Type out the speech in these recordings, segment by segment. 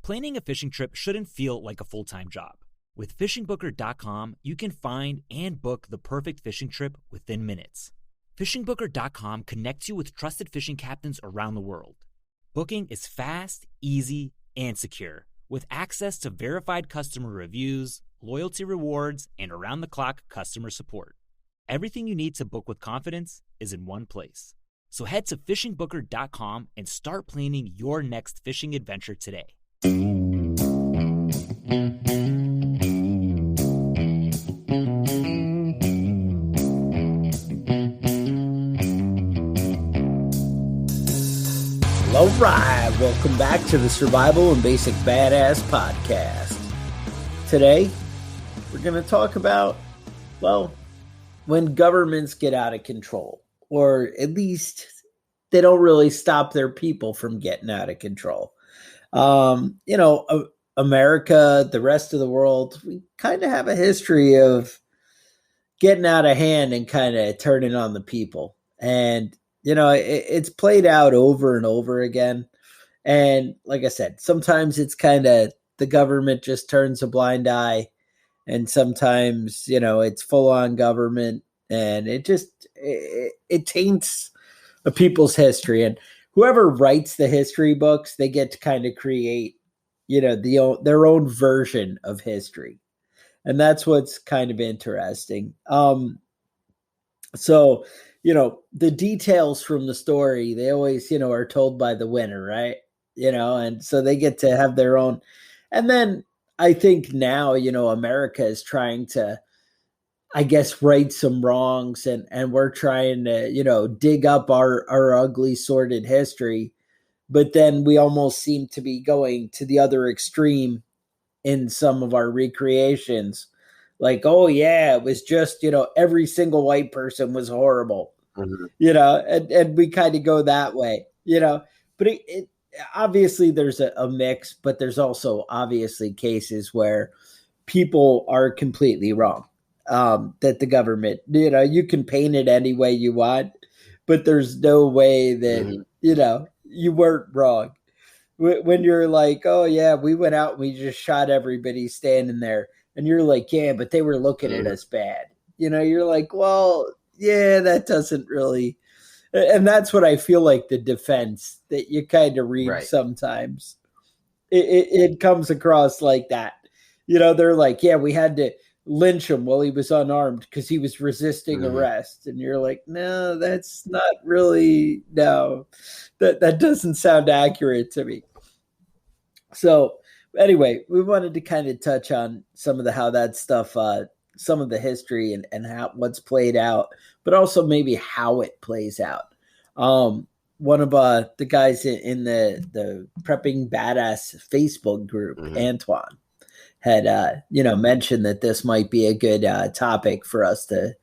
Planning a fishing trip shouldn't feel like a full-time job. With FishingBooker.com, you can find and book the perfect fishing trip within minutes. FishingBooker.com connects you with trusted fishing captains around the world. Booking is fast, easy, and secure, with access to verified customer reviews, loyalty rewards, and around-the-clock customer support. Everything you need to book with confidence is in one place. So head to FishingBooker.com and start planning your next fishing adventure today. All right, welcome back to the Survival and Basic Badass podcast. Today, we're going to talk about, well, when governments get out of control, or at least they don't really stop their people from getting out of control. America, the rest of the world, we kind of have a history of getting out of hand and kind of turning on the people. And, it's played out over and over again. And like I said, sometimes it's kind of the government just turns a blind eye. And sometimes, it's full on government, and it taints a people's history. And whoever writes the history books, they get to kind of create, their own version of history. And that's what's kind of interesting. So, the details from the story, they always, are told by the winner, right? And so they get to have their own. And then I think now, America is trying to, I guess, right some wrongs, and we're trying to, dig up our ugly, sordid history. But then we almost seem to be going to the other extreme in some of our recreations. Like, oh yeah, it was just, every single white person was horrible, and we kind of go that way, but it obviously there's a mix, but there's also obviously cases where people are completely wrong. That the government, you can paint it any way you want, but there's no way that, you weren't wrong. When you're like, oh yeah, we went out and we just shot everybody standing there. And you're like, yeah, but they were looking at us bad. You're like, well, yeah, that doesn't really. And that's what I feel like the defense that you kind of read sometimes. It comes across like that. They're like, yeah, we had to lynch him while he was unarmed because he was resisting arrest. And you're like, no, that's not really, no, that doesn't sound accurate to me. So anyway, we wanted to kind of touch on some of how that stuff, some of the history and how what's played out, but also maybe how it plays out. One of the guys in the Preppingbadass Facebook group, Antoine, had mentioned that this might be a good topic for us to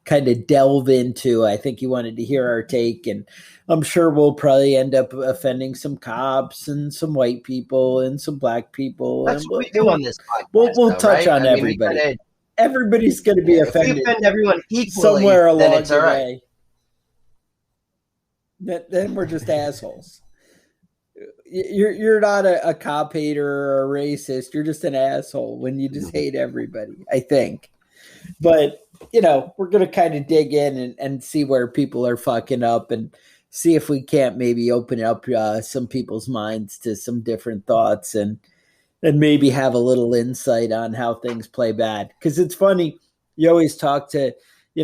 kind of delve into. I think he wanted to hear our take, and I'm sure we'll probably end up offending some cops and some white people and some black people. That's and what we do on this podcast. We'll touch right? on everybody. Everybody's going to be offended. If we offend everyone equally, somewhere along then it's the all right. way. Then we're just assholes. You're not a cop hater or a racist. You're just an asshole when you just hate everybody, I think. But, we're going to kind of dig in and see where people are fucking up and see if we can't maybe open up some people's minds to some different thoughts and maybe have a little insight on how things play bad. Because it's funny, you always talk to,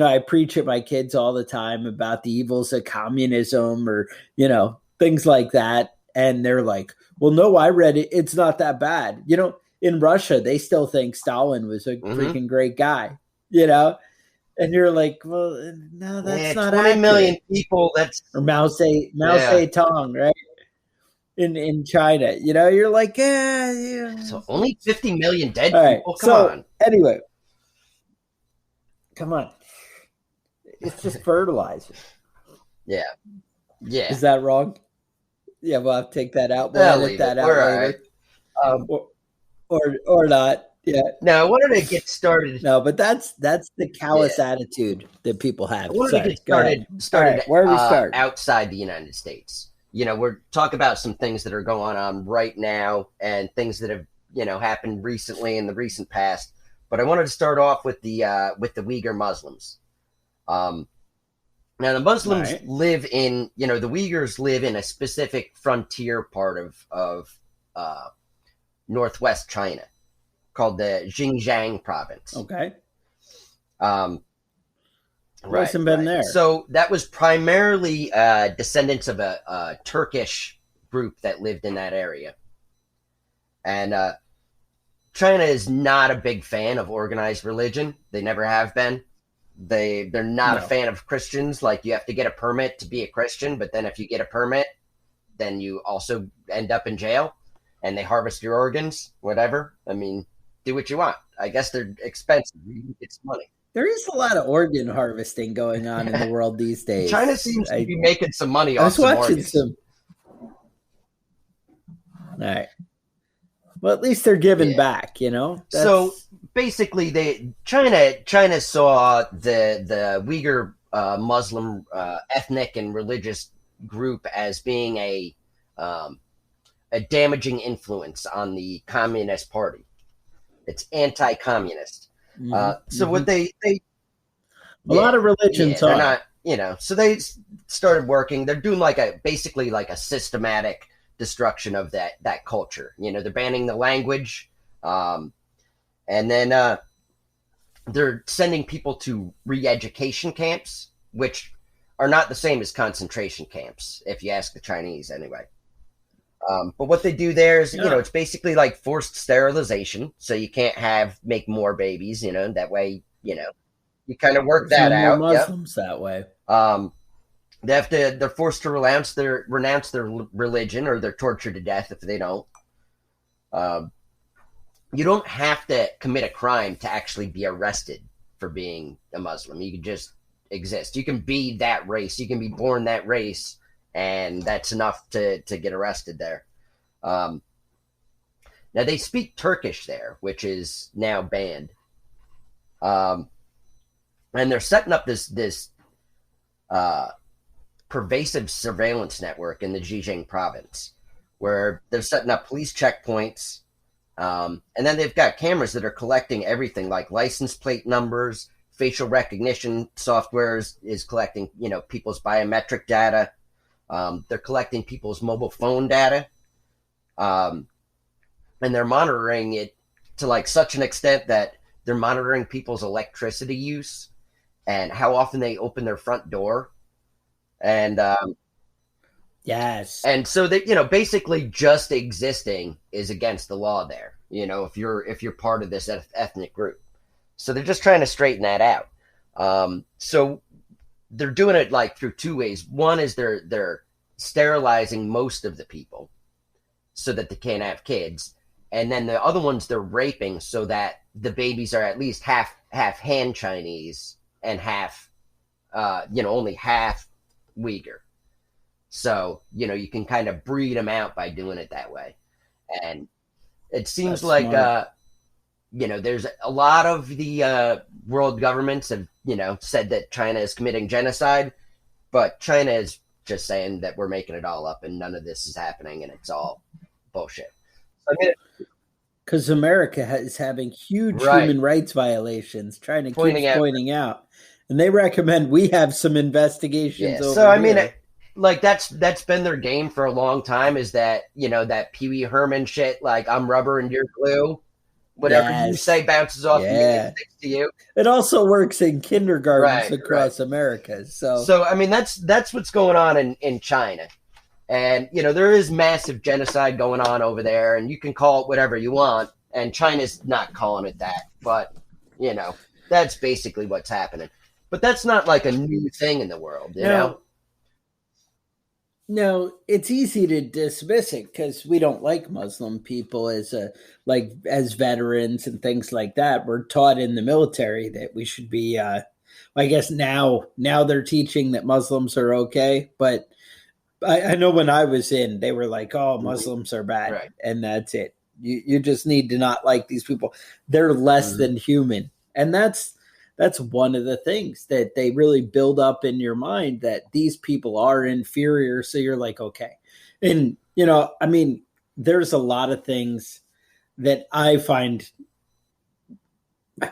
I preach at my kids all the time about the evils of communism or, things like that. And they're like, well, no, I read it. It's not that bad. In Russia, they still think Stalin was a freaking great guy, And you're like, well, no, that's not 20 accurate. million people. That's or Mao Zedong, right? In China, you're like, yeah. So only 50 million dead All right, people. Come on. Anyway, come on. It's just fertilizer. Yeah. Is that wrong? Yeah, well, I'll take that out. We'll edit that out later. Right. Or not. Yeah. Now I wanted to get started. No, but that's the callous attitude that people have. I wanted to get started All right, where do we start? outside the United States. we're talking about some things that are going on right now and things that have, happened recently in the recent past. But I wanted to start off with the Uyghur Muslims. Now the Muslims live in, the Uyghurs live in a specific frontier part of northwest China called the Xinjiang province. Okay. Right, been there. So that was primarily descendants of a Turkish group that lived in that area. And China is not a big fan of organized religion. They never have been. They're not a fan of Christians. Like, you have to get a permit to be a Christian, but then if you get a permit, then you also end up in jail, and they harvest your organs, whatever. I mean, do what you want. I guess they're expensive. It's money. There is a lot of organ harvesting going on in the world these days. China seems to be making some money off I was watching organs. some. All right. Well, at least they're giving back, So basically, China saw the Uyghur Muslim ethnic and religious group as being a damaging influence on the Communist Party. It's anti-communist. So what they a lot of religions are not, so they started working. They're doing basically a systematic destruction of that culture. They're banning the language, and then they're sending people to re-education camps, which are not the same as concentration camps, if you ask the Chinese anyway. But what they do there is, it's basically like forced sterilization. So you can't make more babies, that way, you kind of work that out. Muslims that way. They're forced to renounce their religion, or they're tortured to death if they don't. You don't have to commit a crime to actually be arrested for being a Muslim. You can just exist. You can be that race. You can be born that race, and that's enough to get arrested there. Now they speak Turkish there, which is now banned. And they're setting up this pervasive surveillance network in the Xinjiang province, where they're setting up police checkpoints. And then they've got cameras that are collecting everything, like license plate numbers, facial recognition software is collecting, people's biometric data. They're collecting people's mobile phone data. And they're monitoring it to such an extent that they're monitoring people's electricity use and how often they open their front door. And yes. And so that, basically just existing is against the law there, if you're part of this ethnic group. So they're just trying to straighten that out. So they're doing it through two ways. One is they're sterilizing most of the people so that they can't have kids. And then the other ones they're raping so that the babies are at least half Han Chinese and half, only half Uyghur. So, you can kind of breed them out by doing it that way. And it seems there's a lot of the world governments have, said that China is committing genocide, but China is just saying that we're making it all up and none of this is happening and it's all bullshit. Because America is having huge human rights violations, trying to pointing out. And they recommend we have some investigations over so, here. That's been their game for a long time, is that, that Pee Wee Herman shit, I'm rubber and you're glue. Whatever you say bounces off me and sticks to you. It also works in kindergartens across America. So that's what's going on in China. And, there is massive genocide going on over there, and you can call it whatever you want. And China's not calling it that. But, that's basically what's happening. But that's not a new thing in the world, you know? No, it's easy to dismiss it because we don't like Muslim people as veterans and things like that. We're taught in the military that we should be. I guess now they're teaching that Muslims are okay, but I know when I was in, they were like, "Oh, Muslims are bad," and that's it. You just need to not like these people. They're less than human, and that's that's one of the things that they really build up in your mind, that these people are inferior. So you're like, okay. And, I mean, there's a lot of things that I find,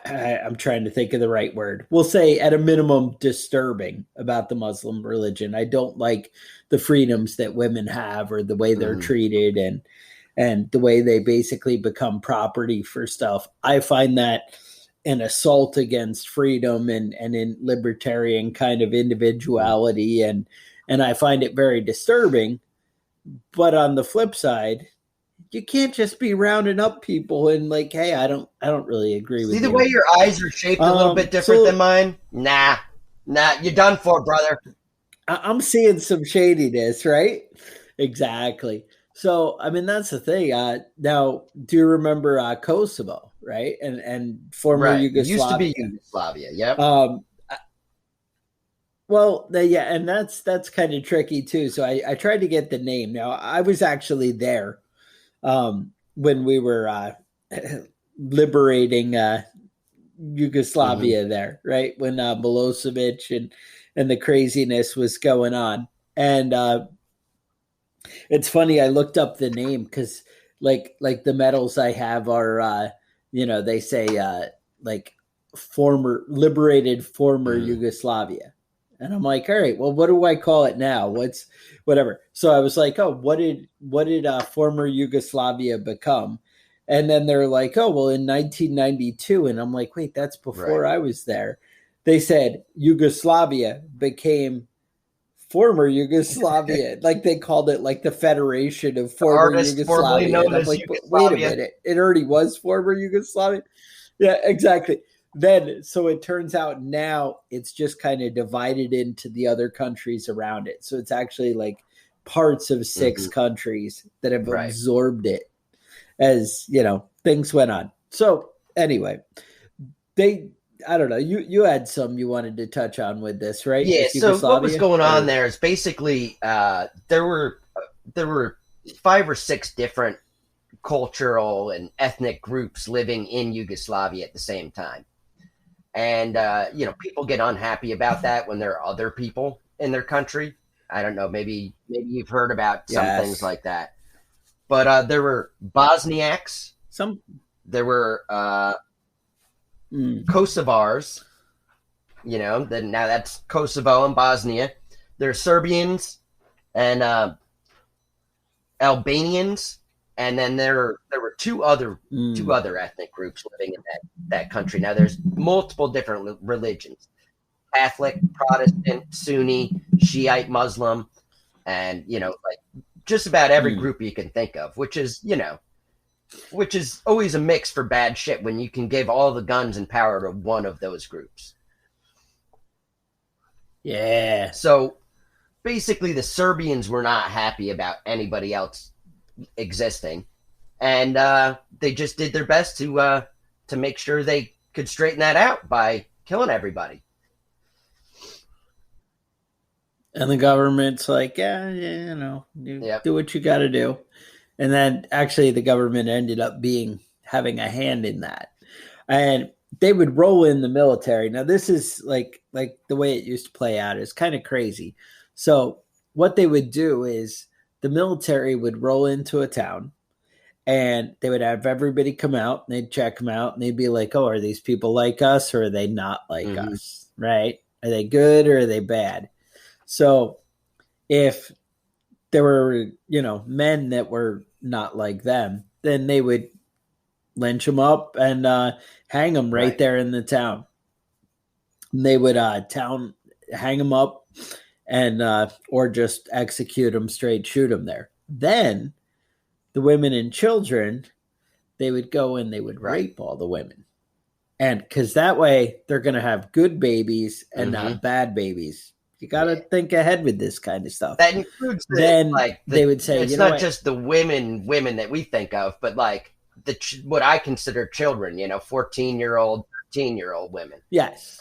I'm trying to think of the right word. We'll say at a minimum disturbing about the Muslim religion. I don't like the freedoms that women have, or the way they're treated, and the way they basically become property for stuff. I find that an assault against freedom and in libertarian kind of individuality, and I find it very disturbing. But on the flip side, you can't just be rounding up people and like, hey, I don't really agree with you. See the way your eyes are shaped a little bit different than mine? Nah, you're done for, brother. I'm seeing some shadiness, right? Exactly. So, I mean, that's the thing. Now, do you remember Kosovo, right? And former Yugoslavia. It used to be Yugoslavia, yep. Well, yeah, and that's kind of tricky too. So I tried to get the name. Now, I was actually there when we were liberating Yugoslavia there, right? When Milosevic and the craziness was going on. And it's funny, I looked up the name because like the medals I have are, they say like liberated former Yugoslavia. And I'm like, all right, well, what do I call it now? Whatever. So I was like, oh, what did former Yugoslavia become? And then they're like, oh, well, in 1992. And I'm like, wait, that's before I was there. They said Yugoslavia became former Yugoslavia. Like they called it like the Federation of former Yugoslavia. And I'm like, wait a minute, it already was former Yugoslavia. Yeah, exactly. Then, so it turns out now it's just kind of divided into the other countries around it. So it's actually like parts of 6 countries that have absorbed it as, things went on. So anyway, I don't know, you had some you wanted to touch on with this, right? Yeah, so what was going on there is basically there were 5 or 6 different cultural and ethnic groups living in Yugoslavia at the same time. And, people get unhappy about that when there are other people in their country. I don't know, maybe you've heard about some things like that. But there were Bosniaks. There were Kosovars, now that's Kosovo and Bosnia. There are Serbians and Albanians. And then there were two other ethnic groups living in that country. Now there's multiple different religions: Catholic, Protestant, Sunni, Shiite, Muslim, and like just about every group you can think of. Which is always a mix for bad shit when you can give all the guns and power to one of those groups. Yeah. So basically, the Serbians were not happy about anybody else existing, and they just did their best to make sure they could straighten that out by killing everybody. And the government's like, do what you got to do. And then actually the government ended up having a hand in that, and they would roll in the military. Now this is like the way it used to play out is kind of crazy. So what they would do is the military would roll into a town, and they would have everybody come out, and they'd check them out, and they'd be like, oh, are these people like us, or are they not like us, right? Are they good, or are they bad? So if there were, men that were not like them, then they would lynch them up and hang them right there in the town. And they would hang them up, and or just execute them straight, shoot them there. Then the women and children, they would go and they would rape all the women. And because that way they're going to have good babies and not bad babies. You got to think ahead with this kind of stuff. That includes they would say, it's not just the women that we think of, but like what I consider children, 14-year-old, 13-year-old women. Yes.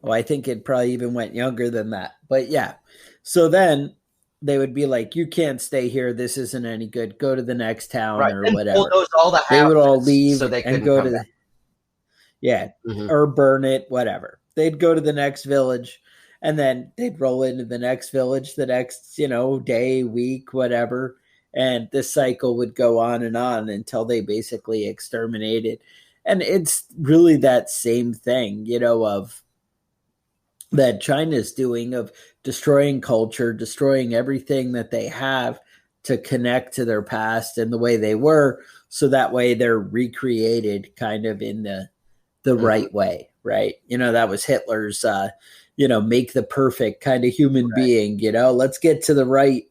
Well, I think it probably even went younger than that. But yeah. So then they would be like, you can't stay here. This isn't any good. Go to the next town or whatever. All the they would all leave so they and go to Yeah. Mm-hmm. Or burn it, whatever. They'd go to the next village and then they'd roll into the next village the next, day, week, whatever. And this cycle would go on and on until they basically exterminated. And it's really that same thing, of that China's doing, of destroying culture, destroying everything that they have to connect to their past and the way they were, so that way they're recreated kind of in the right way, right? That was Hitler's make the perfect kind of human being, let's get to the right,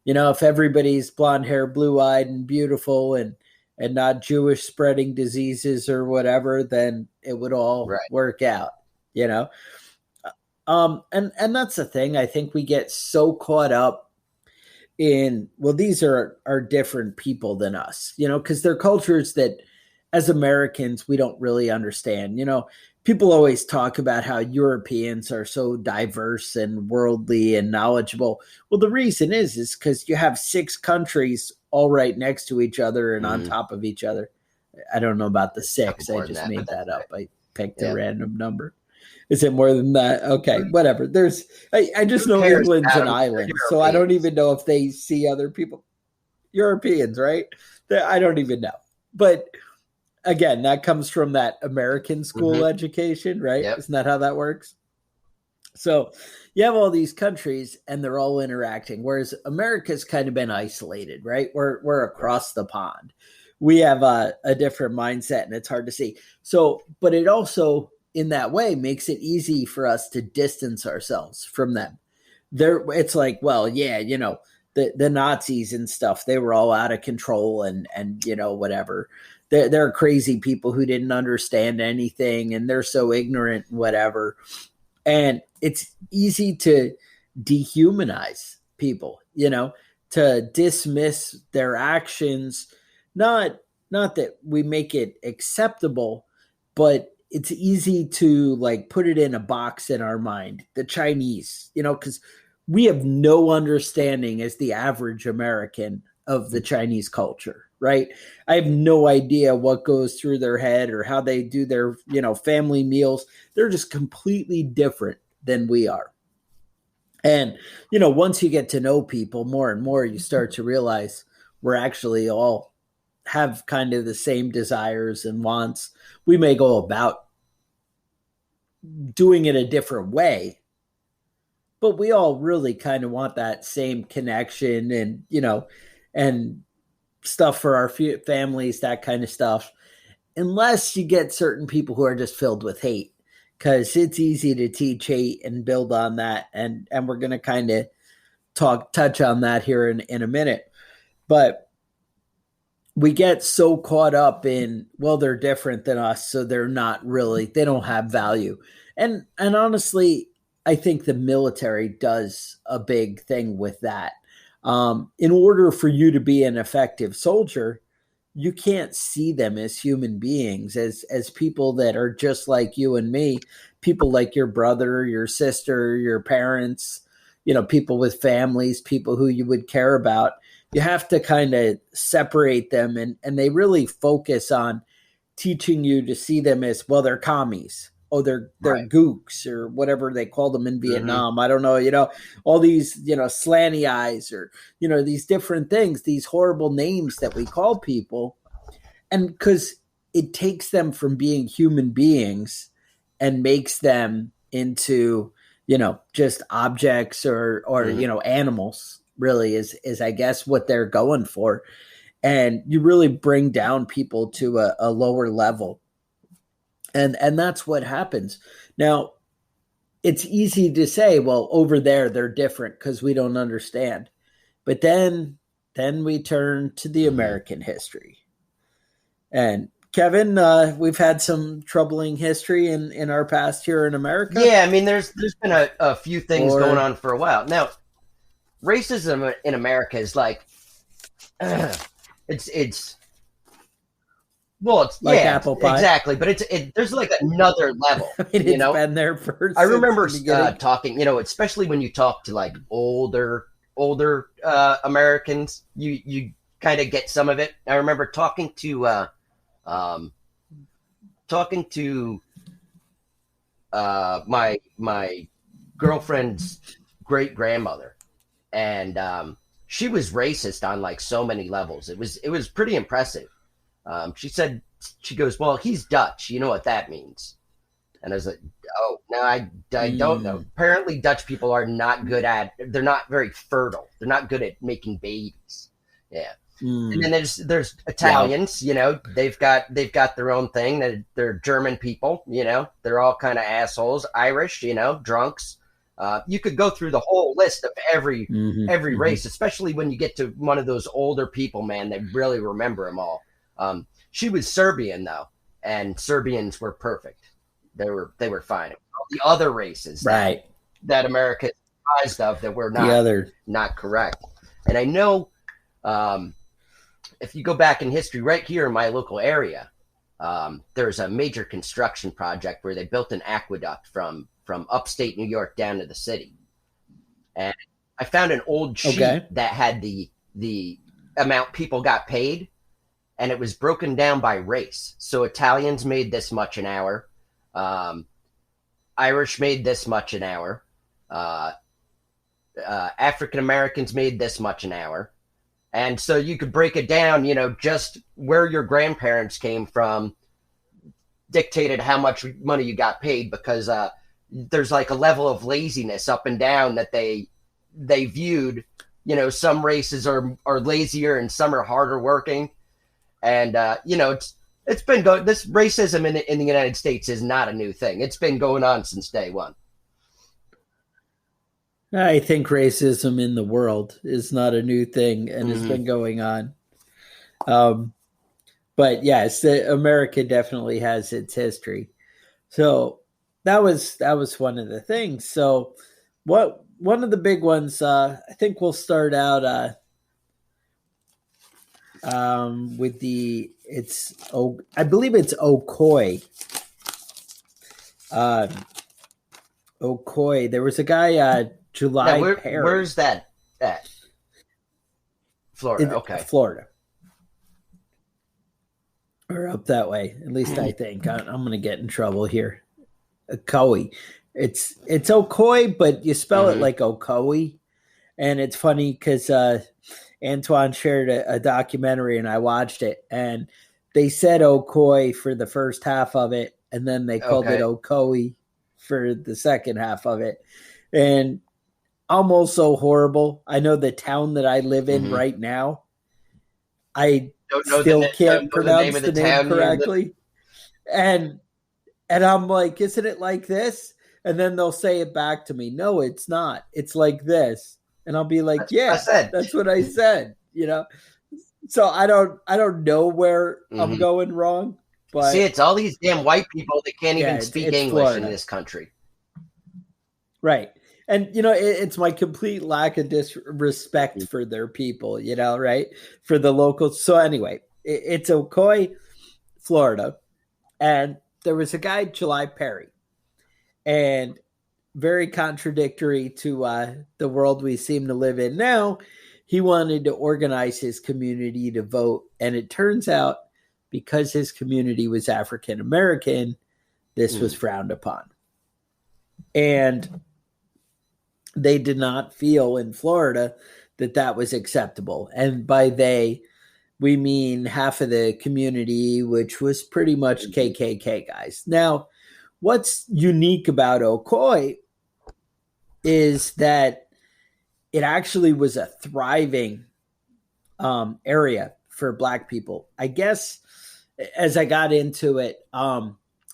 if everybody's blonde hair, blue-eyed and beautiful and not Jewish, spreading diseases or whatever, then it would all work out, and that's the thing. I think we get so caught up in, well, these are different people than us, because they're cultures that as Americans we don't really understand. People always talk about how Europeans are so diverse and worldly and knowledgeable. Well, the reason is because you have 6 countries all right next to each other and on top of each other. I don't know about the 6. I just made that up. I picked a random number. Is it more than that? Okay, whatever. I just know England's an island, so I don't even know if they see other people. Europeans, right? I don't even know. But again, that comes from that American school education, right? Yep. Isn't that how that works? So you have all these countries and they're all interacting, whereas America's kind of been isolated, right? We're across the pond. We have a different mindset and it's hard to see. So, but it also, in that way, makes it easy for us to distance ourselves from them. It's like, well, yeah, the Nazis and stuff, they were all out of control and whatever. They're crazy people who didn't understand anything and they're so ignorant and whatever. And it's easy to dehumanize people, to dismiss their actions. Not that we make it acceptable, but it's easy to put it in a box in our mind. The Chinese, because we have no understanding as the average American of the Chinese culture, right? I have no idea what goes through their head or how they do their, family meals. They're just completely different than we are. And, once you get to know people more and more, you start to realize we're actually all have kind of the same desires and wants. We may go about doing it a different way, but we all really kind of want that same connection and, and stuff for our families, that kind of stuff, unless you get certain people who are just filled with hate, because it's easy to teach hate and build on that. And we're going to kind of touch on that here in a minute. But we get so caught up in, well, they're different than us, so they're not really, they don't have value. And honestly, I think the military does a big thing with that. In order for you to be an effective soldier, you can't see them as human beings, as people that are just like you and me, people like your brother, your sister, your parents, people with families, people who you would care about. You have to kind of separate them, and they really focus on teaching you to see them as, well, they're commies. Oh, they're gooks or whatever they called them in Vietnam. I don't know, all these, slanty eyes or, these different things, these horrible names that we call people. And because it takes them from being human beings and makes them into, just objects or animals, really is I guess what they're going for. And you really bring down people to a lower level. And that's what happens. Now, it's easy to say, well, over there, they're different because we don't understand. But then we turn to the American history. And Kevin, we've had some troubling history in our past here in America. Yeah, I mean, there's been a few things going on for a while. Now, racism in America is it's well, it's like apple pie. Exactly, but there's another level. I mean, it's been there for. I remember talking, especially when you talk to older Americans, you kind of get some of it. I remember talking to talking to my girlfriend's great grandmother, and she was racist on like so many levels. It was pretty impressive. She goes, well, he's Dutch. You know what that means? And I was like, oh, no, I don't know. Apparently, Dutch people are not good they're not very fertile. They're not good at making babies. Yeah. And then there's Italians, you know, they've got their own thing. They're German people, you know, they're all kind of assholes. Irish, you know, drunks. You could go through the whole list of every race, especially when you get to one of those older people, man. They really remember them all. She was Serbian though, and Serbians were perfect. They were fine. All the other races, right, that America is comprised of, that were not correct. And I know, if you go back in history, right here in my local area, there's a major construction project where they built an aqueduct from upstate New York down to the city. And I found an old sheet that had the amount people got paid, and it was broken down by race. So Italians made this much an hour. Irish made this much an hour. African Americans made this much an hour. And so you could break it down, you know, just where your grandparents came from dictated how much money you got paid, because there's like a level of laziness up and down that they viewed, you know, some races are lazier and some are harder working. And, you know, it's been this racism in the United States is not a new thing. It's been going on since day one. I think racism in the world is not a new thing and has been going on. But yes, America definitely has its history. So that was one of the things. So one of the big ones, I think we'll start out with I believe it's Ocoee. Ocoee. There was a guy, July Perry. Where's that at? Florida. Okay. Florida. Or up that way. At least I think. I'm going to get in trouble here. Ocoee. It's Ocoee, but you spell it like Ocoee. And it's funny because Antoine shared a documentary and I watched it. And they said Ocoee for the first half of it. And then they called it Ocoee for the second half of it. And almost so horrible. I know the town that I live in right now, I still can't pronounce the name correctly. And I'm like, isn't it like this? And then they'll say it back to me. No, it's not. It's like this. And I'll be like, yeah, that's what I said, you know? So I don't know where I'm going wrong. But see, it's all these damn white people that can't even speak English Florida. In this country. Right. And, you know, it's my complete lack of disrespect for their people, you know, right? For the locals. So anyway, it's Ocoee, Florida. And there was a guy, July Perry. And very contradictory to the world we seem to live in now, he wanted to organize his community to vote. And it turns out, because his community was African American, this was frowned upon. And they did not feel in Florida that was acceptable. And by they, we mean half of the community, which was pretty much KKK guys. Now, what's unique about Ocoee is that it actually was a thriving area for Black people. I guess as I got into it,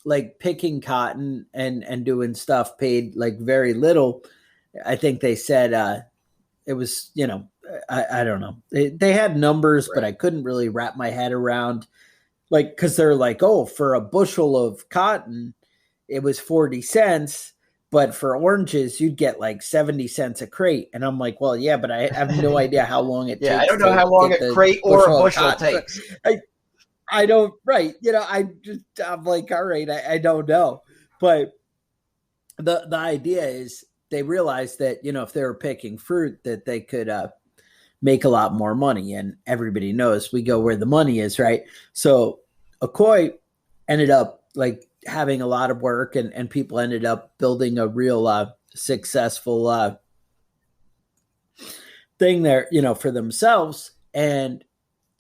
like picking cotton and doing stuff paid like very little. I think they said it was, you know, I don't know. They had numbers, but I couldn't really wrap my head around, like, because they're like, oh, for a bushel of cotton, it was 40 cents. But for oranges, you'd get like 70 cents a crate. And I'm like, well, yeah, but I have no idea how long it takes. I don't know how long a crate or a bushel takes. I don't, right. You know, I'm like, all right, I don't know. But the idea is they realized that, you know, if they were picking fruit, that they could make a lot more money. And everybody knows we go where the money is, right? So Ocoee ended up like having a lot of work, and people ended up building a real successful thing there, for themselves. And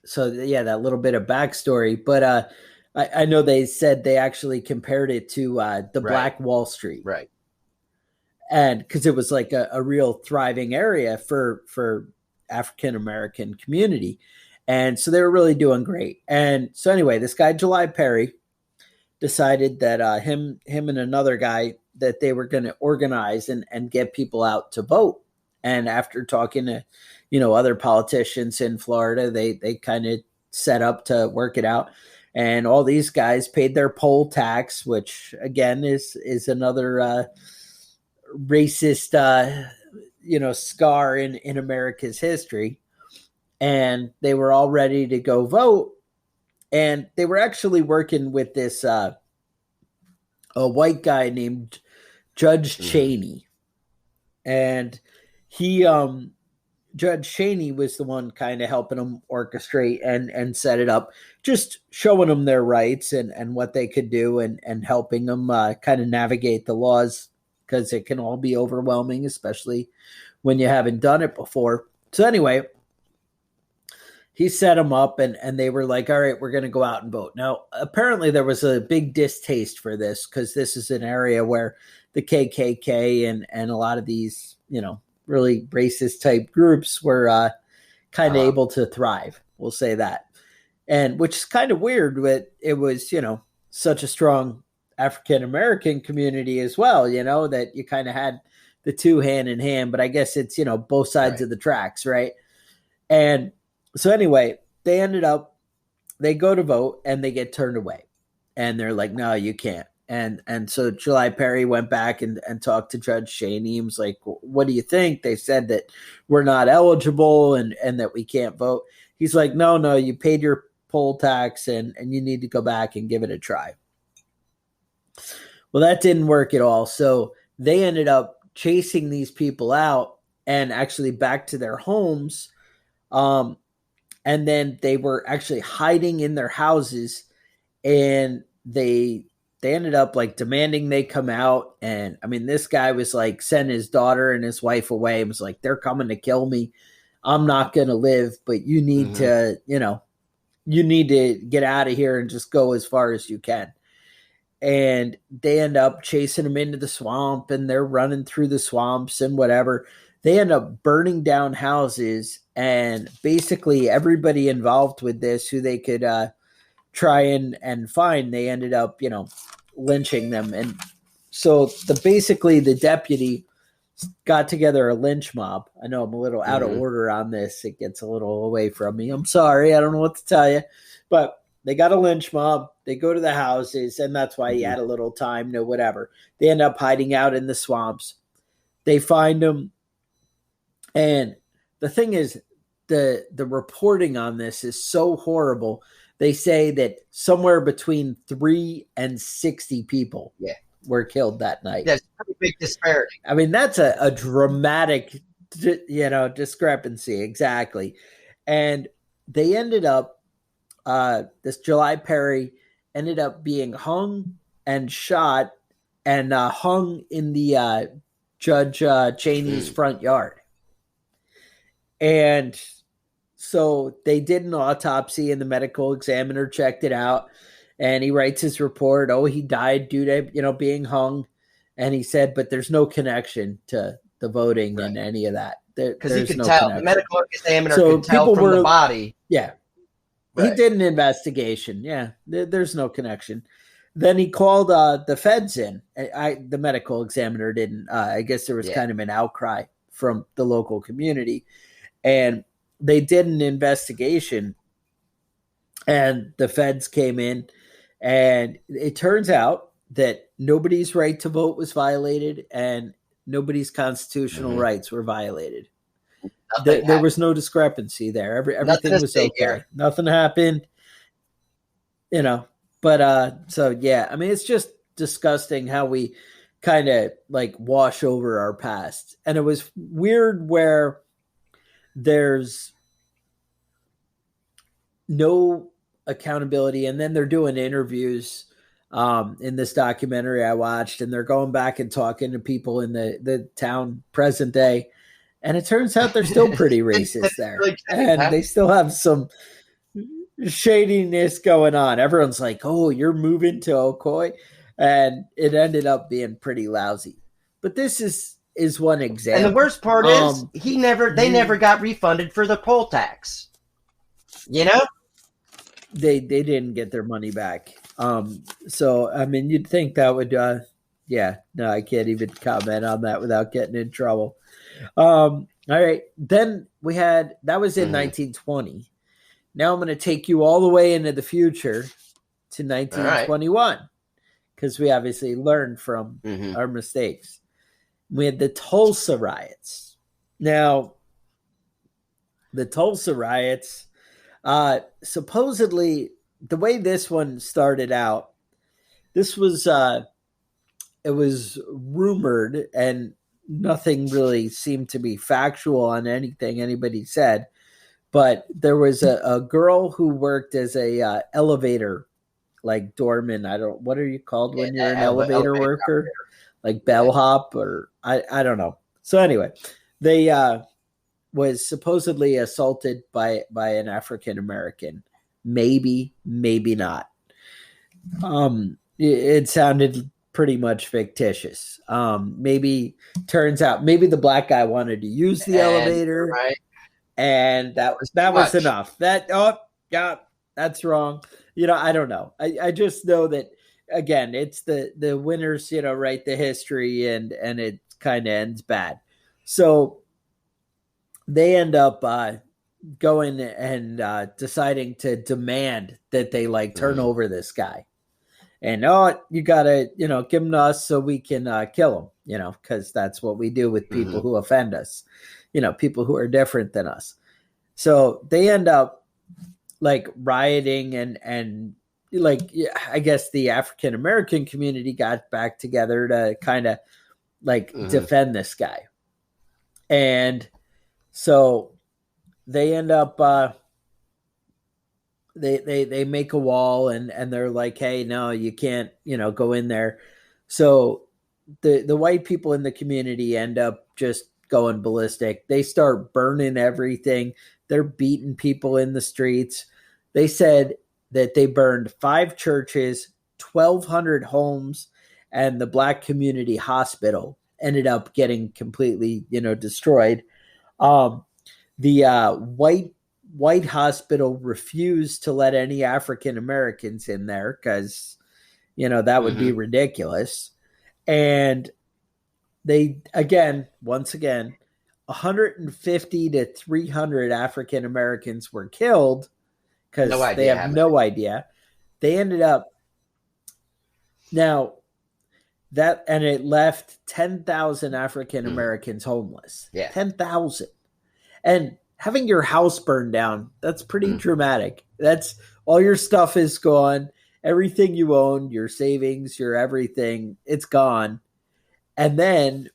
so, yeah, that little bit of backstory. But I know they said they actually compared it to the Right. Black Wall Street. Right. And because it was like a real thriving area for African American community. And so they were really doing great. And so anyway, this guy, July Perry, decided that him and another guy, that they were going to organize and get people out to vote. And after talking to, other politicians in Florida, they kind of set up to work it out. And all these guys paid their poll tax, which again is another racist, scar in America's history. And they were all ready to go vote. And they were actually working with this a white guy named Judge Cheney. And he Judge Cheney was the one kind of helping them orchestrate and set it up, just showing them their rights and what they could do, and helping them kind of navigate the laws, because it can all be overwhelming, especially when you haven't done it before. So anyway, he set them up, and they were like, all right, we're going to go out and vote. Now, apparently there was a big distaste for this, because this is an area where the KKK and a lot of these, really racist type groups were kind of able to thrive. We'll say that. And which is kind of weird, but it was, such a strong African American community as well, that you kind of had the two hand in hand. But I guess it's, both sides of the tracks, right? And so anyway, they go to vote and they get turned away. And they're like, no, you can't. And so July Perry went back and talked to Judge Cheney. He was like, what do you think? They said that we're not eligible and that we can't vote. He's like, no, you paid your poll tax and you need to go back and give it a try. Well, that didn't work at all. So they ended up chasing these people out and actually back to their homes. And then they were actually hiding in their houses, and they ended up like demanding they come out. And I mean, this guy was like sending his daughter and his wife away and was like, they're coming to kill me. I'm not going to live, but you need to, you need to get out of here and just go as far as you can. And they end up chasing them into the swamp, and they're running through the swamps and whatever. They end up burning down houses, and basically everybody involved with this who they could try and find, they ended up, lynching them. And so basically the deputy got together a lynch mob. I know I'm a little out of order on this. It gets a little away from me. I'm sorry. I don't know what to tell you, but they got a lynch mob. They go to the houses, and that's why he had a little time to whatever. They end up hiding out in the swamps. They find them. And the thing is, the reporting on this is so horrible. They say that somewhere between 3 and 60 people were killed that night. That's a pretty big disparity. I mean, that's a dramatic, discrepancy. Exactly. And they ended up, this July Perry ended up being hung and shot and hung in the Judge Cheney's front yard. And so they did an autopsy, and the medical examiner checked it out, and he writes his report. Oh, he died due to, being hung. And he said, but there's no connection to the voting and any of that. Because he could tell, the medical examiner could tell from the body. Yeah. Right. He did an investigation. Yeah. There's no connection. Then he called the feds in. The medical examiner didn't. I guess there was kind of an outcry from the local community. And they did an investigation, and the feds came in, and it turns out that nobody's right to vote was violated, and nobody's constitutional rights were violated. There was no discrepancy there. Everything was okay. Here. Nothing happened, But so yeah, I mean, it's just disgusting how we kind of like wash over our past. And it was weird where there's no accountability, and then they're doing interviews in this documentary I watched, and they're going back and talking to people in the town present day. And it turns out they're still pretty racist there. Really And they still have some shadiness going on. Everyone's like, oh, you're moving to Ocoee. And it ended up being pretty lousy. But this is one example. And the worst part is they never got refunded for the poll tax. You know? They didn't get their money back. So I mean, you'd think that would yeah, no, I can't even comment on that without getting in trouble. All right. Then that was in 1920. Now I'm going to take you all the way into the future to 1921, because we obviously learned from our mistakes. We had the Tulsa riots. Now, the Tulsa riots, supposedly, the way this one started out, this was, it was rumored, and nothing really seemed to be factual on anything anybody said. But there was a girl who worked as a elevator, like doorman. What are you called when you're an elevator worker? Like bellhop, or I don't know. So anyway, they was supposedly assaulted by an African American. Maybe not. It sounded pretty much fictitious. Turns out maybe the black guy wanted to use the elevator. Right. And that was enough. That's wrong. I don't know. I just know that, again, it's the winners, write the history, and it kind of ends bad. So they end up going and deciding to demand that they turn over this guy. And you gotta, give him to us so we can kill him, because that's what we do with people who offend us. People who are different than us. So they end up rioting and I guess the African American community got back together to kind of defend this guy. And so they end up they make a wall, and they're like, hey, no, you can't, go in there. So the white people in the community end up just going ballistic. They start burning everything. They're beating people in the streets. They said that they burned 5 churches, 1,200 homes, and the black community hospital ended up getting completely, destroyed. The white hospital refused to let any African Americans in there because, that would be ridiculous. And they, once again, 150 to 300 African Americans were killed because they have no idea. They ended up and it left 10,000 African Americans homeless. Yeah. 10,000. And having your house burned down, that's pretty dramatic. That's all your stuff is gone. Everything you owned, your savings, your everything, it's gone. And then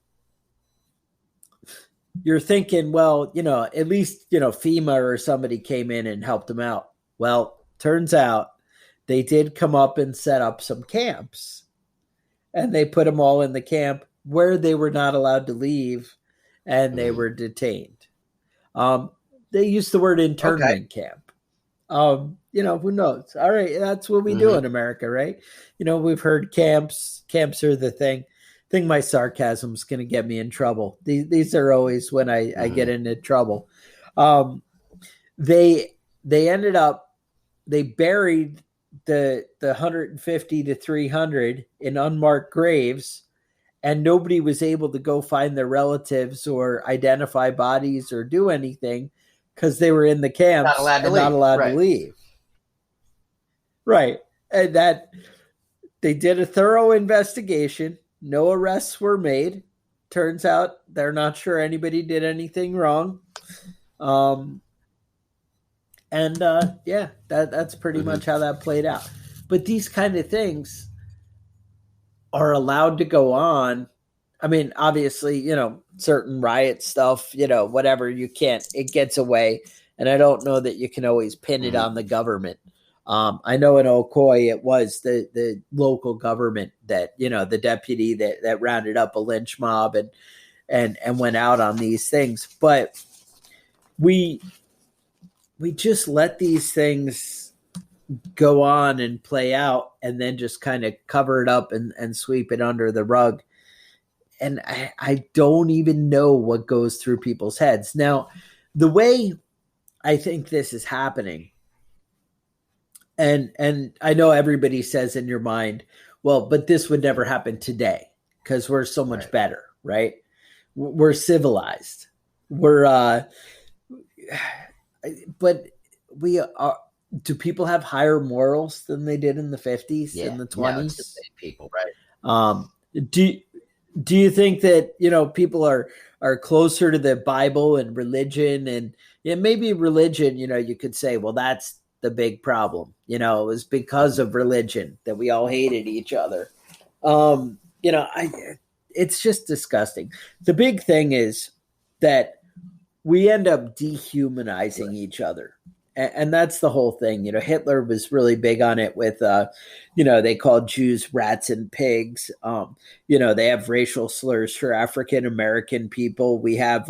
you're thinking, well, at least, FEMA or somebody came in and helped them out. Well, turns out they did come up and set up some camps, and they put them all in the camp where they were not allowed to leave, and they were detained. They used the word internment camp. Who knows? All right. That's what we do in America, right? We've heard camps are the thing. I think my sarcasm is going to get me in trouble. These are always when I get into trouble. They ended up, they buried the 150 to 300 in unmarked graves, and nobody was able to go find their relatives or identify bodies or do anything because they were in the camps not allowed to leave. Right. And that they did a thorough investigation. No arrests were made. Turns out they're not sure anybody did anything wrong. That's pretty much how that played out. But these kind of things are allowed to go on. I mean, obviously, certain riot stuff, whatever, you can't, it gets away. And I don't know that you can always pin it on the government. I know in Ocoee it was the local government that, the deputy that rounded up a lynch mob and went out on these things. But we just let these things go on and play out and then just kind of cover it up and sweep it under the rug. And I don't even know what goes through people's heads. Now, the way I think this is happening, and I know everybody says in your mind, well, but this would never happen today because we're so much better, right? We're civilized. We're but we are. Do people have higher morals than they did in the 50s and the 20s? No, it's the same people, right? Do you think that, people are closer to the Bible and religion, and maybe religion, you could say, well, that's the big problem. It was because of religion that we all hated each other. It's just disgusting. The big thing is that we end up dehumanizing each other. And that's the whole thing. Hitler was really big on it with, they called Jews rats and pigs. They have racial slurs for African American people. We have,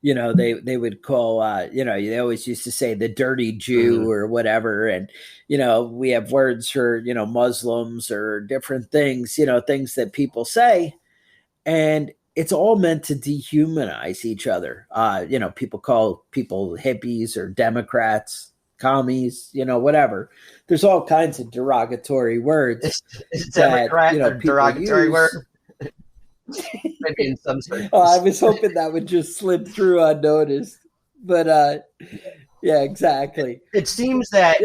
they would call, they always used to say the dirty Jew or whatever. And, we have words for, Muslims or different things, things that people say. And it's all meant to dehumanize each other. People call people hippies or Democrats, commies, whatever. There's all kinds of derogatory words. Is Democrat a derogatory word? Maybe in some circles. I was hoping that would just slip through unnoticed. But yeah, exactly. It seems that,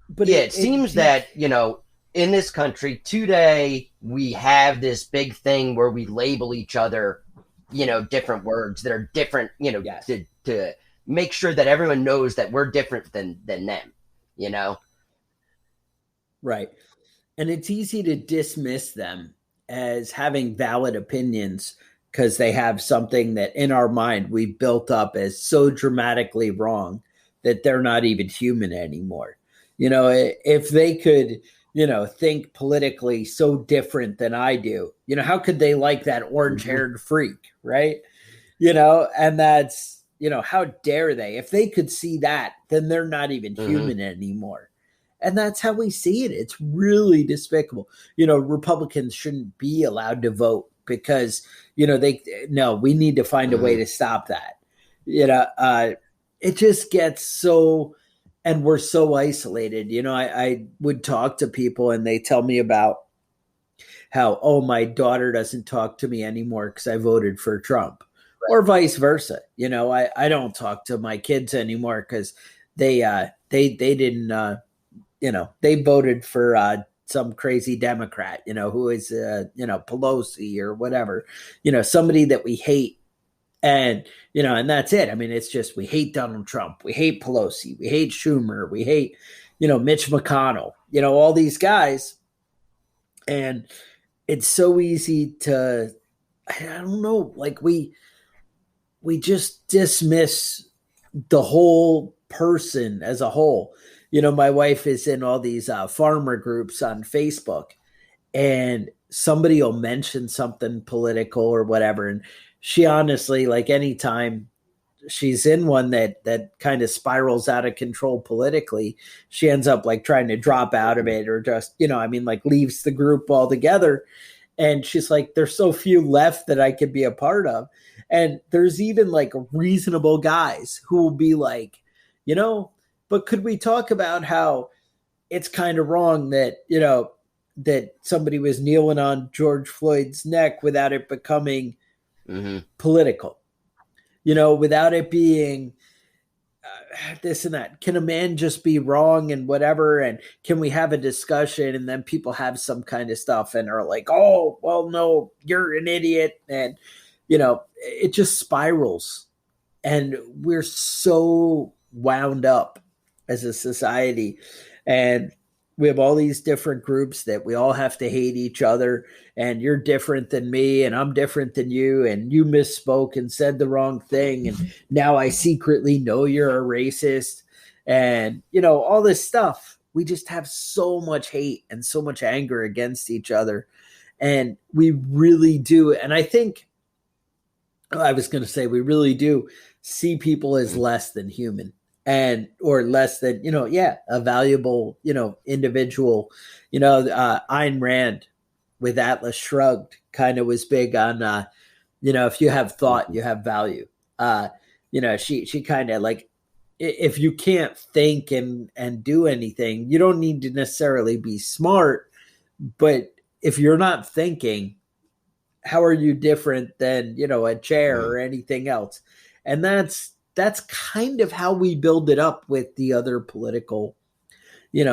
but it seems that, in this country today, we have this big thing where we label each other, different words that are different, yes. to make sure that everyone knows that we're different than them, Right. And it's easy to dismiss them as having valid opinions because they have something that in our mind we built up as so dramatically wrong that they're not even human anymore. If they could, think politically so different than I do, how could they like that orange-haired freak, right? And that's, how dare they? If they could see that, then they're not even human anymore. And that's how we see it. It's really despicable. Republicans shouldn't be allowed to vote because, we need to find a way to stop that. It just gets so... And we're so isolated. I would talk to people and they tell me about how, my daughter doesn't talk to me anymore because I voted for Trump, or vice versa. I don't talk to my kids anymore because they didn't, they voted for some crazy Democrat, who is, Pelosi or whatever, somebody that we hate. And, and that's it. I mean, it's just, we hate Donald Trump. We hate Pelosi. We hate Schumer. We hate, Mitch McConnell, all these guys. And it's so easy to, I don't know, like we just dismiss the whole person as a whole. My wife is in all these farmer groups on Facebook, and somebody will mention something political or whatever. And she honestly, like anytime she's in one that kind of spirals out of control politically, she ends up like trying to drop out of it or just, leaves the group altogether. And she's like, there's so few left that I could be a part of. And there's even like reasonable guys who will be like, but could we talk about how it's kind of wrong that, that somebody was kneeling on George Floyd's neck without it becoming political, without it being this and that. Can a man just be wrong and whatever? And can we have a discussion? And then people have some kind of stuff and are like, oh, well, no, you're an idiot. And, it just spirals. And we're so wound up as a society. And we have all these different groups that we all have to hate each other, and you're different than me and I'm different than you, and you misspoke and said the wrong thing. And now I secretly know you're a racist. and, all this stuff. We just have so much hate and so much anger against each other. And we really do. And I think I was going to say, we really do see people as less than human, and or less than, a valuable, individual. Ayn Rand with Atlas Shrugged kind of was big on, if you have thought, you have value. She kind of like, if you can't think and do anything, you don't need to necessarily be smart, but if you're not thinking, how are you different than, a chair or anything else? And that's kind of how we build it up with the other political,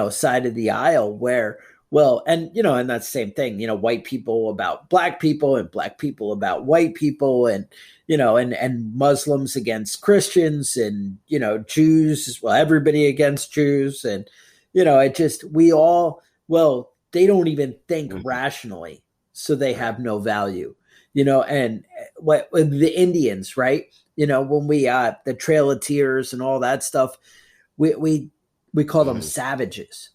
side of the aisle, where, well, and that's the same thing, white people about black people and black people about white people, and, and Muslims against Christians, and, Jews, well, everybody against Jews. And, they don't even think rationally, so they have no value, and what with the Indians, right? When we, the Trail of Tears and all that stuff, we call them savages.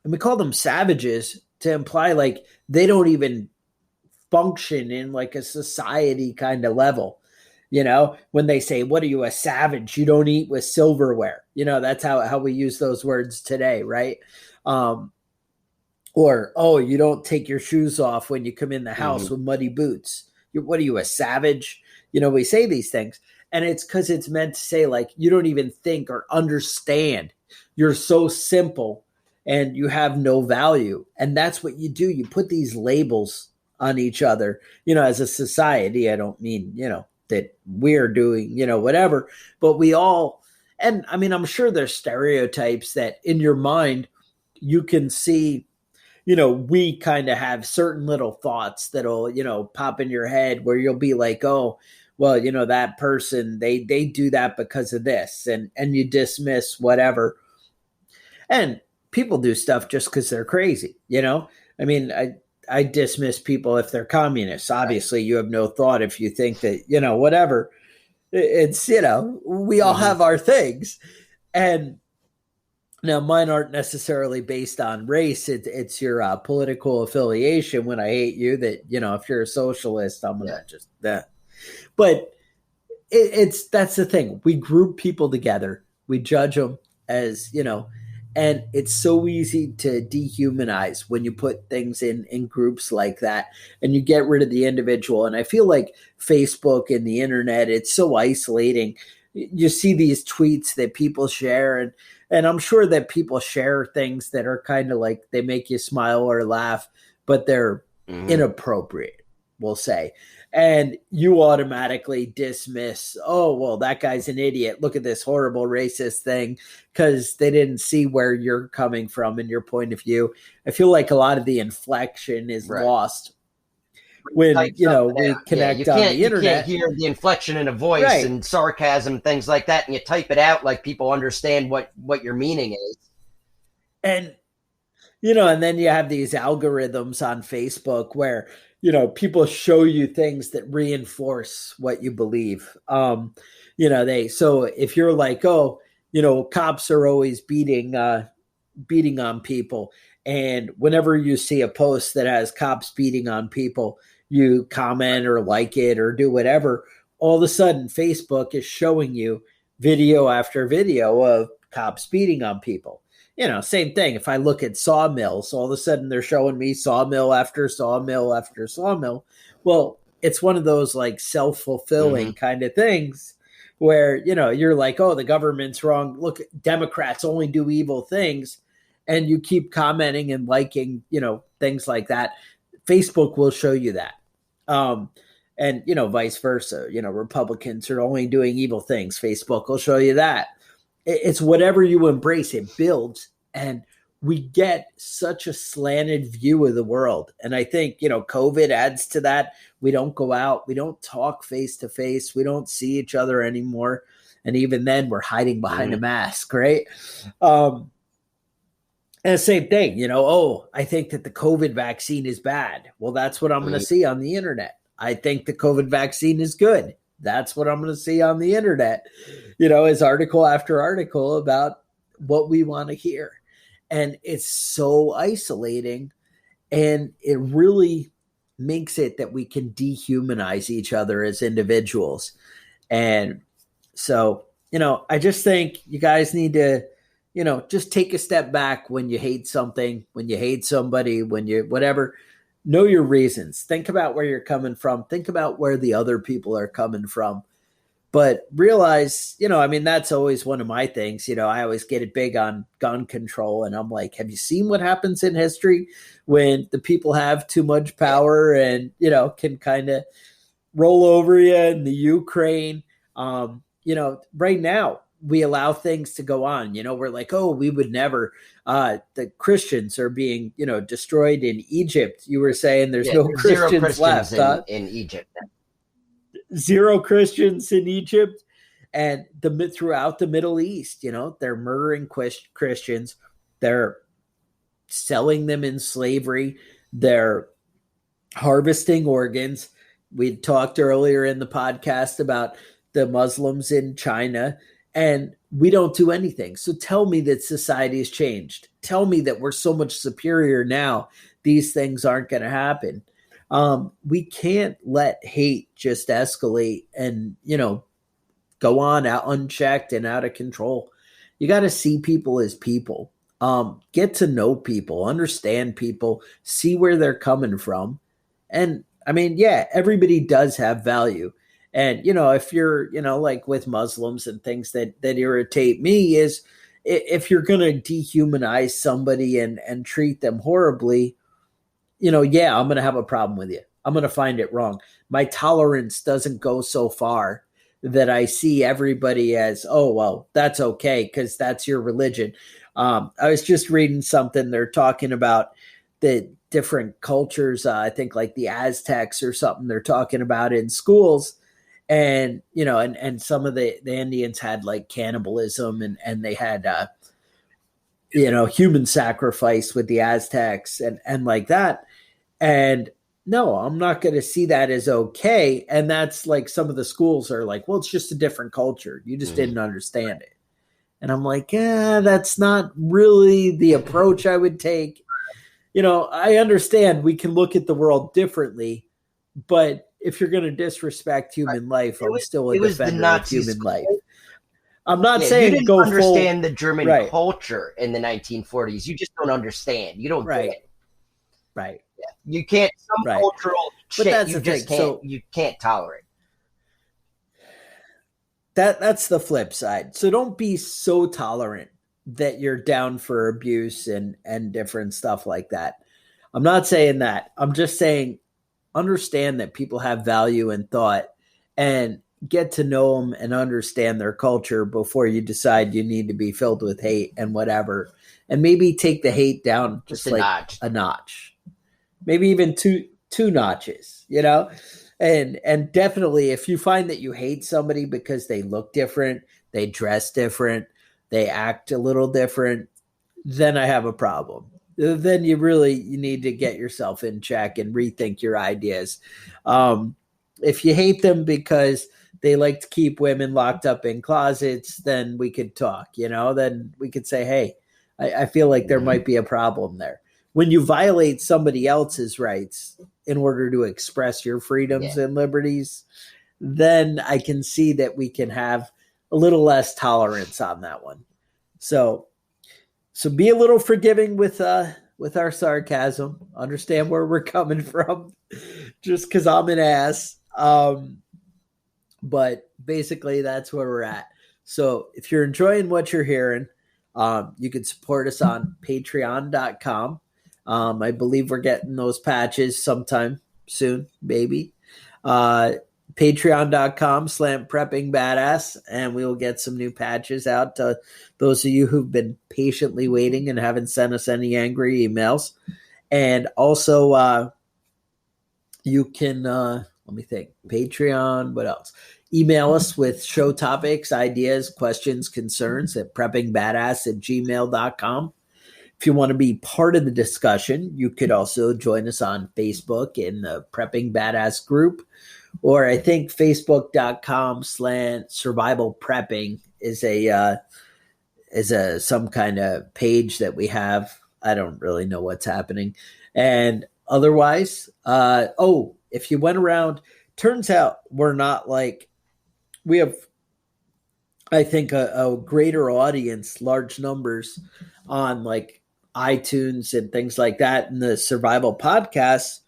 And we call them savages to imply like they don't even function in like a society kind of level. When they say, what are you, a savage? You don't eat with silverware. That's how we use those words today, right? Or, oh, you don't take your shoes off when you come in the house with muddy boots. What are you, a savage? We say these things. And it's because it's meant to say like, you don't even think or understand. You're so simple and you have no value. And that's what you do. You put these labels on each other, as a society. I don't mean, that we're doing, whatever, but we all, and I mean, I'm sure there's stereotypes that in your mind you can see, we kind of have certain little thoughts that'll, pop in your head where you'll be like, oh, well, that person, they do that because of this, and you dismiss whatever. And people do stuff just because they're crazy, I mean, I dismiss people if they're communists. Obviously, you have no thought if you think that, whatever. It's, we all have our things. And now mine aren't necessarily based on race. It's your political affiliation. When I hate you, that, if you're a socialist, I'm going to just that. But that's the thing. We group people together. We judge them as, and it's so easy to dehumanize when you put things in groups like that, and you get rid of the individual. And I feel like Facebook and the internet, it's so isolating. You see these tweets that people share, and I'm sure that people share things that are kind of like they make you smile or laugh, but they're inappropriate, we'll say. And you automatically dismiss, oh, well, that guy's an idiot. Look at this horrible racist thing, because they didn't see where you're coming from and your point of view. I feel like a lot of the inflection is lost when, we connect on the internet. You can't hear the inflection in a voice and sarcasm, things like that, and you type it out like people understand what your meaning is. And, and then you have these algorithms on Facebook where, people show you things that reinforce what you believe. So if you're like, oh, cops are always beating on people, and whenever you see a post that has cops beating on people, you comment or like it or do whatever, all of a sudden Facebook is showing you video after video of cops beating on people. Same thing. If I look at sawmills, all of a sudden they're showing me sawmill after sawmill after sawmill. Well, it's one of those like self-fulfilling kind of things where, you're like, oh, the government's wrong. Look, Democrats only do evil things. And you keep commenting and liking, things like that. Facebook will show you that. And, vice versa. Republicans are only doing evil things. Facebook will show you that. It's whatever you embrace, it builds, and we get such a slanted view of the world. And I think, COVID adds to that. We don't go out. We don't talk face to face. We don't see each other anymore. And even then we're hiding behind a mask, right? And the same thing, I think that the COVID vaccine is bad. Well, that's what I'm going to see on the internet. I think the COVID vaccine is good. That's what I'm going to see on the internet, is article after article about what we want to hear. And it's so isolating, and it really makes it that we can dehumanize each other as individuals. And so, I just think you guys need to, just take a step back when you hate something, when you hate somebody, when you whatever. Know your reasons. Think about where you're coming from. Think about where the other people are coming from. But realize, that's always one of my things. I always get it big on gun control. And I'm like, have you seen what happens in history when the people have too much power and, can kind of roll over you in the Ukraine? Right now, we allow things to go on. We're like, oh, we would never. The Christians are being, destroyed in Egypt. You were saying there's no Christians left in Egypt. Zero Christians in Egypt, and throughout the Middle East. They're murdering Christians. They're selling them in slavery. They're harvesting organs. We talked earlier in the podcast about the Muslims in China, and we don't do anything. So tell me that society has changed. Tell me that we're so much superior now. These things aren't going to happen. We can't let hate just escalate and, go on out unchecked and out of control. You got to see people as people. Get to know people, understand people, see where they're coming from. And everybody does have value. And, if you're, like with Muslims and things that irritate me is if you're going to dehumanize somebody and treat them horribly, I'm going to have a problem with you. I'm going to find it wrong. My tolerance doesn't go so far that I see everybody as, oh, well, that's okay because that's your religion. I was just reading something. They're talking about the different cultures. I think like the Aztecs or something they're talking about in schools. And, and some of the Indians had like cannibalism and they had, human sacrifice with the Aztecs and like that. And no, I'm not going to see that as okay. And that's like some of the schools are like, well, it's just a different culture. You just didn't understand it. And I'm like, that's not really the approach I would take. I understand we can look at the world differently, but if you're going to disrespect human life, I'm still a defender of human life. I'm not saying you didn't go understand the German culture in the 1940s. You just don't understand. You don't get it. Right. Yeah. You can't, cultural shit, but that's you just can't, you can't tolerate. That's the flip side. So don't be so tolerant that you're down for abuse and different stuff like that. I'm not saying that. I'm just saying understand that people have value and thought and get to know them and understand their culture before you decide you need to be filled with hate and whatever. And maybe take the hate down just like a notch. Maybe even two notches, and definitely if you find that you hate somebody because they look different, they dress different, they act a little different, then I have a problem. Then you need to get yourself in check and rethink your ideas. If you hate them because they like to keep women locked up in closets, then we could talk, then we could say, hey, I feel like there might be a problem there. When you violate somebody else's rights in order to express your freedoms and liberties, then I can see that we can have a little less tolerance on that one. So be a little forgiving with our sarcasm. Understand where we're coming from, just because I'm an ass. But basically, that's where we're at. So if you're enjoying what you're hearing, you can support us on patreon.com. I believe we're getting those patches sometime soon, maybe. Patreon.com/Preppingbadass, and we will get some new patches out to those of you who've been patiently waiting and haven't sent us any angry emails. And also, you can, let me think, Patreon, what else? Email us with show topics, ideas, questions, concerns at preppingbadass@gmail.com. If you want to be part of the discussion, you could also join us on Facebook in the Prepping Badass group, or I think facebook.com/survival prepping is some kind of page that we have. I don't really know what's happening. And otherwise, if you went around, turns out we're not like, we have, I think, a greater audience, large numbers on like iTunes and things like that in the survival podcasts,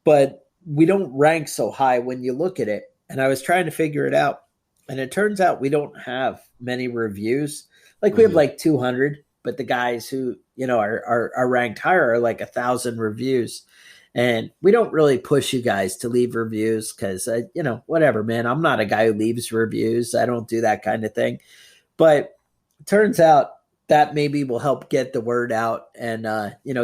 but we don't rank so high when you look at it. And I was trying to figure it out. And it turns out we don't have many reviews. Like we have like 200, but the guys who, are ranked higher are like 1,000 reviews. And we don't really push you guys to leave reviews because, whatever, man. I'm not a guy who leaves reviews. I don't do that kind of thing. But it turns out that maybe will help get the word out and,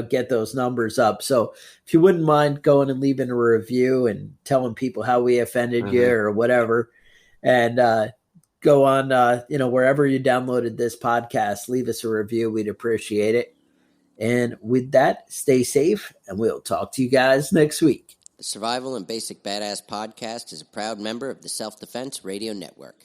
get those numbers up. So if you wouldn't mind going and leaving a review and telling people how we offended you or whatever, and go on, wherever you downloaded this podcast, leave us a review. We'd appreciate it. And with that, stay safe, and we'll talk to you guys next week. The Survival and Basic Badass podcast is a proud member of the Self-Defense Radio Network.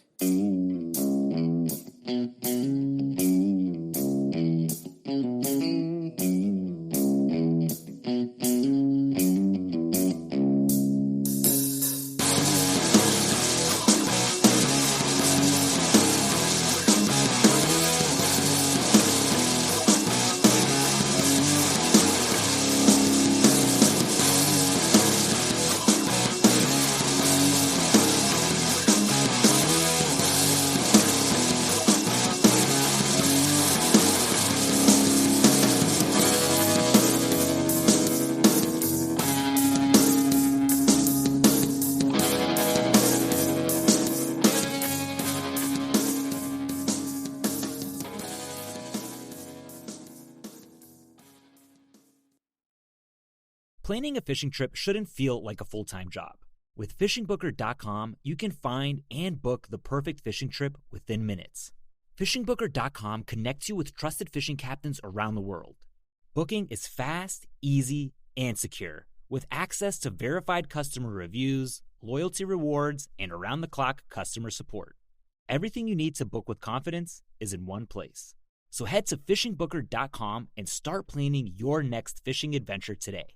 Planning a fishing trip shouldn't feel like a full-time job. With FishingBooker.com, you can find and book the perfect fishing trip within minutes. FishingBooker.com connects you with trusted fishing captains around the world. Booking is fast, easy, and secure, with access to verified customer reviews, loyalty rewards, and around-the-clock customer support. Everything you need to book with confidence is in one place. So head to FishingBooker.com and start planning your next fishing adventure today.